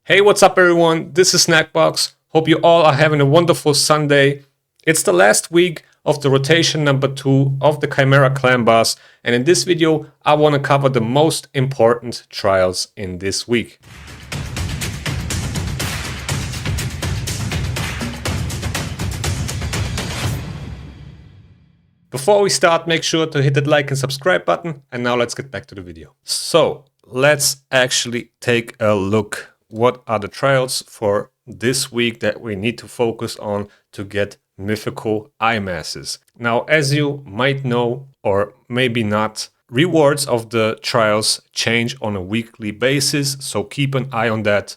Hey, what's up everyone? This is SnackBox. Hope you all are having a wonderful Sunday. It's the last week of the rotation number 2 of the Chimera Clanboss, and in this video I want to cover the most important trials in this week. Before we start, make sure to hit that like and subscribe button, and now let's get back to the video. So let's actually take a look. What are the trials for this week that we need to focus on to get mythical eye masses? Now, as you might know, or maybe not, rewards of the trials change on a weekly basis, so keep an eye on that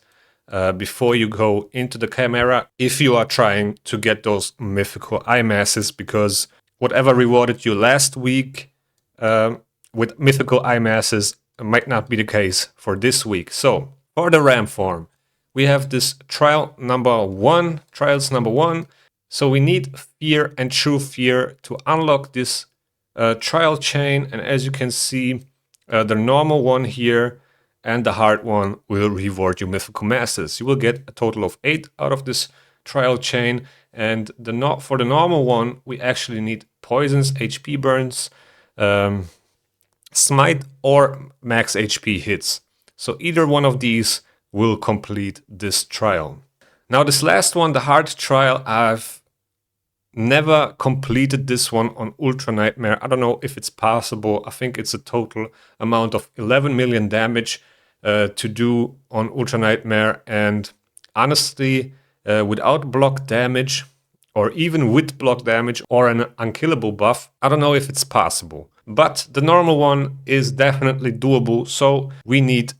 before you go into the Chimera if you are trying to get those mythical eye masses, because whatever rewarded you last week with mythical eye masses might not be the case for this week. So for the ram form, we have this trials number 1. So we need fear and true fear to unlock this trial chain. And as you can see, the normal one here and the hard one will reward you mythical masses. You will get a total of 8 out of this trial chain. And for the normal one, we actually need poisons, HP burns, smite, or max HP hits. So either one of these will complete this trial. Now this last one, the hard trial, I've never completed this one on Ultra Nightmare. I don't know if it's possible. I think it's a total amount of 11 million damage to do on Ultra Nightmare. And honestly, without block damage, or even with block damage or an unkillable buff, I don't know if it's possible. But the normal one is definitely doable, so we need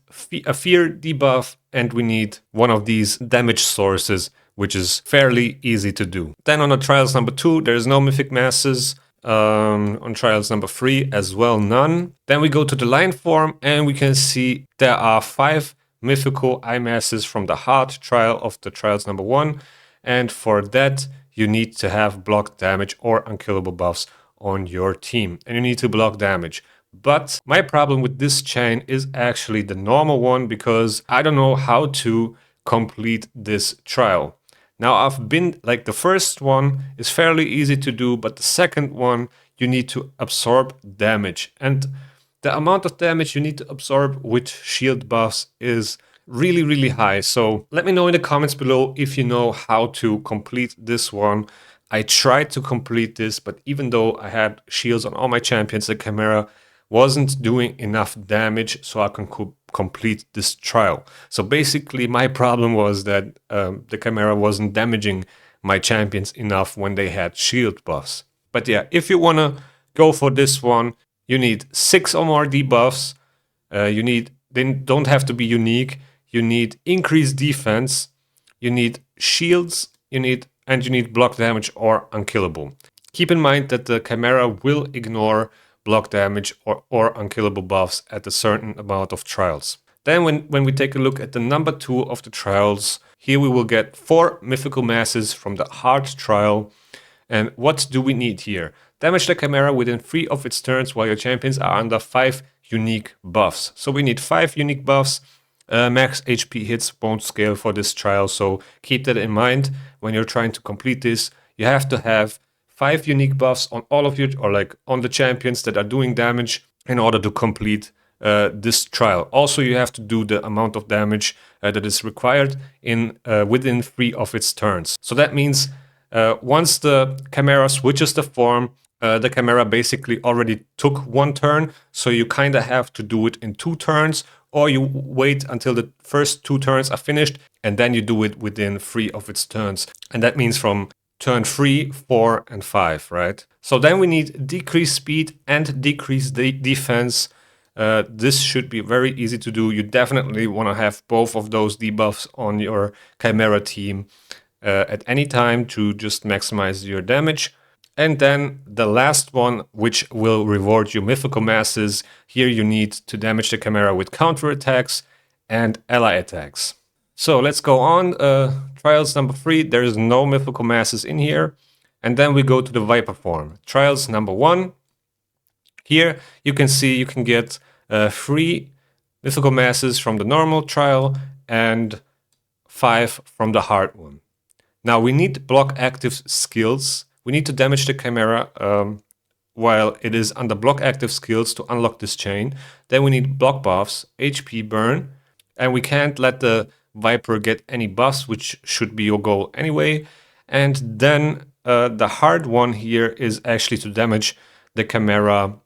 a fear debuff and we need one of these damage sources, which is fairly easy to do. Then on the trials number 2, there's no mythic masses. On trials number 3 as well, none. Then we go to the line form and we can see there are 5 mythical eye masses from the hard trial of the trials number 1. And for that, you need to have block damage or unkillable buffs on your team, and you need to block damage. But my problem with this chain is actually the normal one, because I don't know how to complete this trial. Now I've been like, the first one is fairly easy to do, but the second one you need to absorb damage, and the amount of damage you need to absorb with shield buffs is really high. So let me know in the comments below if you know how to complete this one. I tried to complete this, but even though I had shields on all my champions, the Chimera wasn't doing enough damage so I can complete this trial. So basically my problem was that the Chimera wasn't damaging my champions enough when they had shield buffs. But yeah, if you want to go for this one, you need 6 or more debuffs. They don't have to be unique. You need increased defense. You need shields. You need block damage or unkillable. Keep in mind that the Chimera will ignore block damage or unkillable buffs at a certain amount of trials. Then when we take a look at the number 2 of the trials, here we will get 4 mythical masses from the hard trial. And what do we need here? Damage the Chimera within 3 of its turns while your champions are under 5 unique buffs. So we need 5 unique buffs. Max HP hits won't scale for this trial, so keep that in mind when you're trying to complete this. You have to have 5 unique buffs on all of you, or like on the champions that are doing damage, in order to complete this trial. Also, you have to do the amount of damage that is required within 3 of its turns. So that means once the Chimera switches the form, the Chimera basically already took 1 turn, so you kind of have to do it in 2 turns, or you wait until the first 2 turns are finished and then you do it within 3 of its turns. And that means from turn 3, 4, and 5, right? So then we need decreased speed and decreased defense. This should be very easy to do. You definitely want to have both of those debuffs on your Chimera team at any time to just maximize your damage. And then the last one, which will reward you mythical masses. Here you need to damage the Chimera with counterattacks and ally attacks. So let's go on. Trials number 3, there is no mythical masses in here. And then we go to the Viper form. Trials number 1. Here you can see you can get 3 mythical masses from the normal trial and 5 from the hard one. Now we need block active skills. We need to damage the Chimera while it is under block active skills to unlock this chain. Then we need block buffs, HP burn, and we can't let the Viper get any buffs, which should be your goal anyway. And then the hard one here is actually to damage the Chimera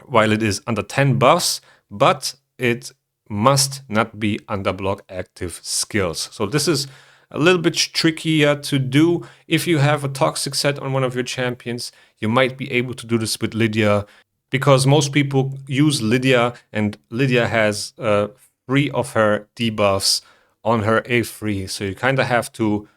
while it is under 10 buffs, but it must not be under block active skills. So this is a little bit trickier to do. If you have a toxic set on one of your champions, you might be able to do this with Lydia, because most people use Lydia, and Lydia has 3 of her debuffs on her A3. So you kind of have to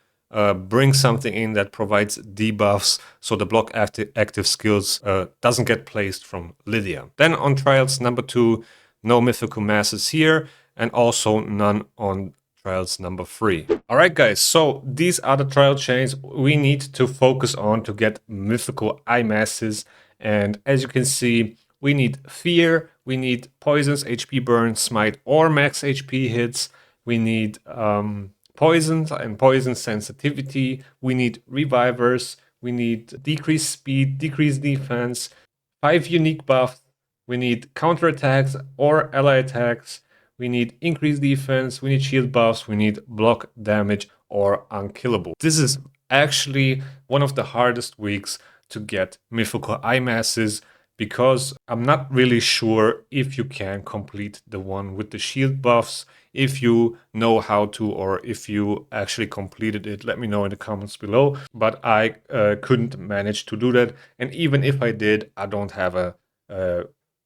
bring something in that provides debuffs so the block active skills doesn't get placed from Lydia. Then on trials number 2, no mythical masses here, and also none on trials number 3. All right, guys, so these are the trial chains we need to focus on to get mythical eye masses. And as you can see, we need fear, we need poisons, HP burn, smite, or max HP hits. We need poisons and poison sensitivity. We need revivers. We need decreased speed, decreased defense, 5 unique buffs. We need counterattacks or ally attacks. We need increased defense. We need shield buffs. We need block damage or unkillable. This is actually one of the hardest weeks to get mythical eye masses, because I'm not really sure if you can complete the one with the shield buffs. If you know how to, or if you actually completed it, let me know in the comments below. But I couldn't manage to do that. And even if I did, I don't have a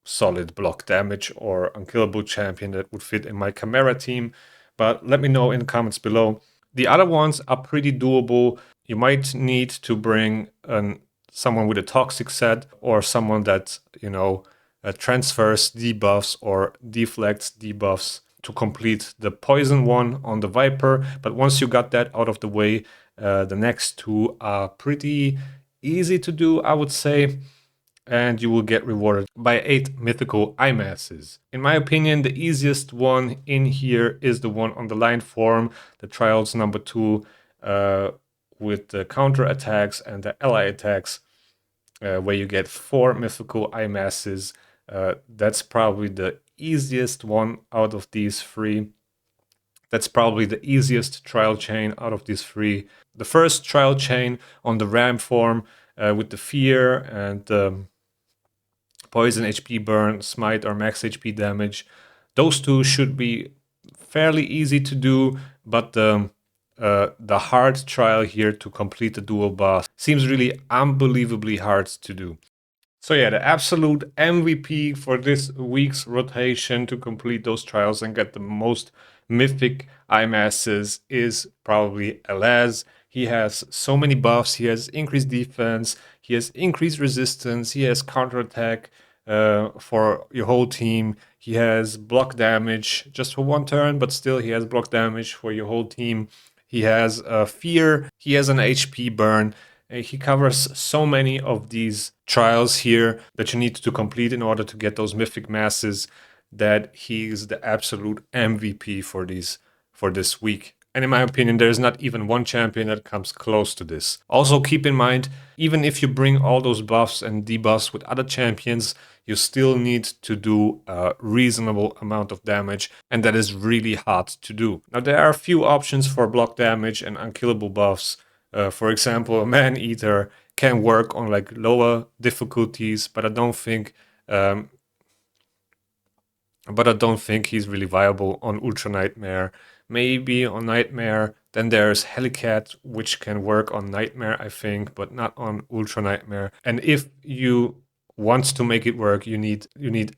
solid block damage or unkillable champion that would fit in my Chimera team. But let me know in the comments below. The other ones are pretty doable. You might need to bring someone with a toxic set, or someone that, you know, transfers debuffs or deflects debuffs to complete the poison one on the Viper. But once you got that out of the way, the next 2 are pretty easy to do, I would say, and you will get rewarded by 8 mythical eye masses. In my opinion, the easiest one in here is the one on the line form, the trials number 2, with the counter attacks and the ally attacks, where you get 4 mythical eye masses. That's probably the easiest one out of these 3. That's probably the easiest trial chain out of these 3. The first trial chain on the ram form with the fear and poison, HP burn, smite, or max HP damage, those 2 should be fairly easy to do, but the hard trial here to complete the dual boss seems really unbelievably hard to do. So yeah, the absolute MVP for this week's rotation to complete those trials and get the most mythic eye masses is probably Elaz. He has so many buffs. He has increased defense, he has increased resistance, he has counterattack for your whole team. He has block damage just for 1 turn, but still he has block damage for your whole team. He has fear, he has an HP burn. He covers so many of these trials here that you need to complete in order to get those mythic masses, that he's the absolute MVP for this week. And in my opinion, there's not even one champion that comes close to this. Also keep in mind, even if you bring all those buffs and debuffs with other champions, you still need to do a reasonable amount of damage, and that is really hard to do. Now there are a few options for block damage and unkillable buffs. For example, a Man-Eater can work on like lower difficulties, but I don't think he's really viable on Ultra Nightmare. Maybe on Nightmare. Then there's Helicat, which can work on Nightmare, I think, but not on Ultra Nightmare. And if you want to make it work, you need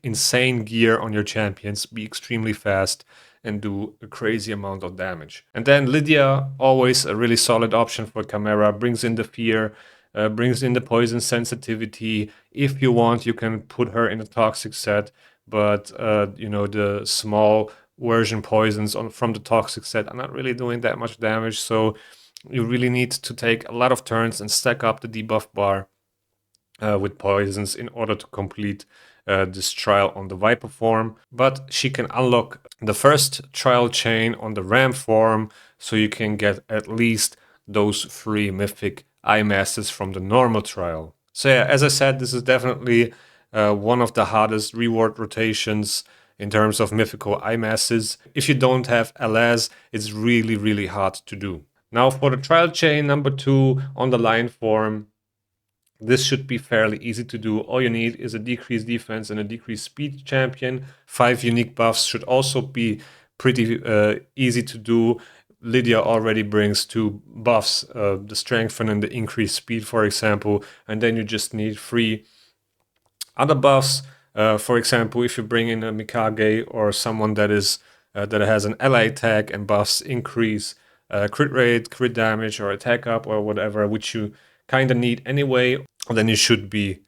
insane gear on your champions, be extremely fast, and do a crazy amount of damage. And then Lydia, always a really solid option for Chimera, brings in the fear, brings in the poison sensitivity. If you want, you can put her in a toxic set, but you know, the small version poisons from the toxic set are not really doing that much damage, so you really need to take a lot of turns and stack up the debuff bar with poisons in order to complete this trial on the Viper form, but she can unlock the first trial chain on the Ram form, so you can get at least those 3 mythic eye masses from the normal trial. So yeah, as I said, this is definitely one of the hardest reward rotations in terms of mythical eye masses. If you don't have LS, it's really, really hard to do. Now for the trial chain number 2 on the Lion form, this should be fairly easy to do. All you need is a decreased defense and a decreased speed champion. 5 unique buffs should also be pretty easy to do. Lydia already brings 2 buffs, the strengthen and the increased speed, for example, and then you just need 3 other buffs. For example, if you bring in a Mikage or someone that has an ally attack and buffs increase crit rate, crit damage, or attack up, or whatever, which you kind of need anyway, then you should be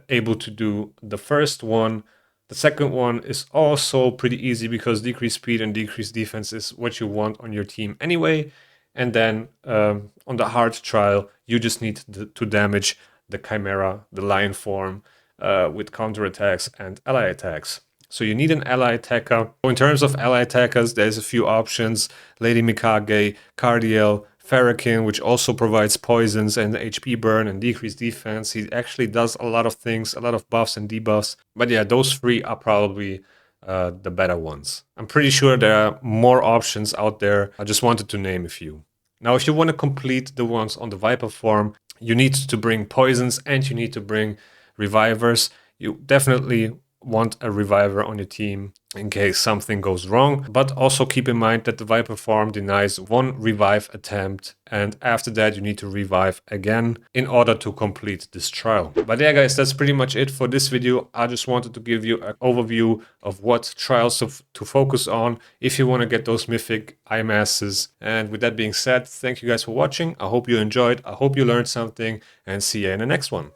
able to do the first one. The second one is also pretty easy because decreased speed and decreased defense is what you want on your team anyway. And then on the hard trial, you just need to damage the Chimera, the Lion form, with counterattacks and ally attacks. So you need an ally attacker. So in terms of ally attackers, there's a few options. Lady Mikage, Cardiel, Farrakhan, which also provides poisons and HP burn and decreased defense. He actually does a lot of things, a lot of buffs and debuffs. But yeah, those 3 are probably the better ones. I'm pretty sure there are more options out there. I just wanted to name a few. Now, if you want to complete the ones on the Viper form, you need to bring poisons and you need to bring revivers. You definitely want a reviver on your team in case something goes wrong, but also keep in mind that the Viper form denies 1 revive attempt, and after that you need to revive again in order to complete this trial. But yeah guys, that's pretty much it for this video. I just wanted to give you an overview of what trials to focus on if you want to get those mythic eye masses. And with that being said, thank you guys for watching. I hope you enjoyed, I hope you learned something, and see you in the next one.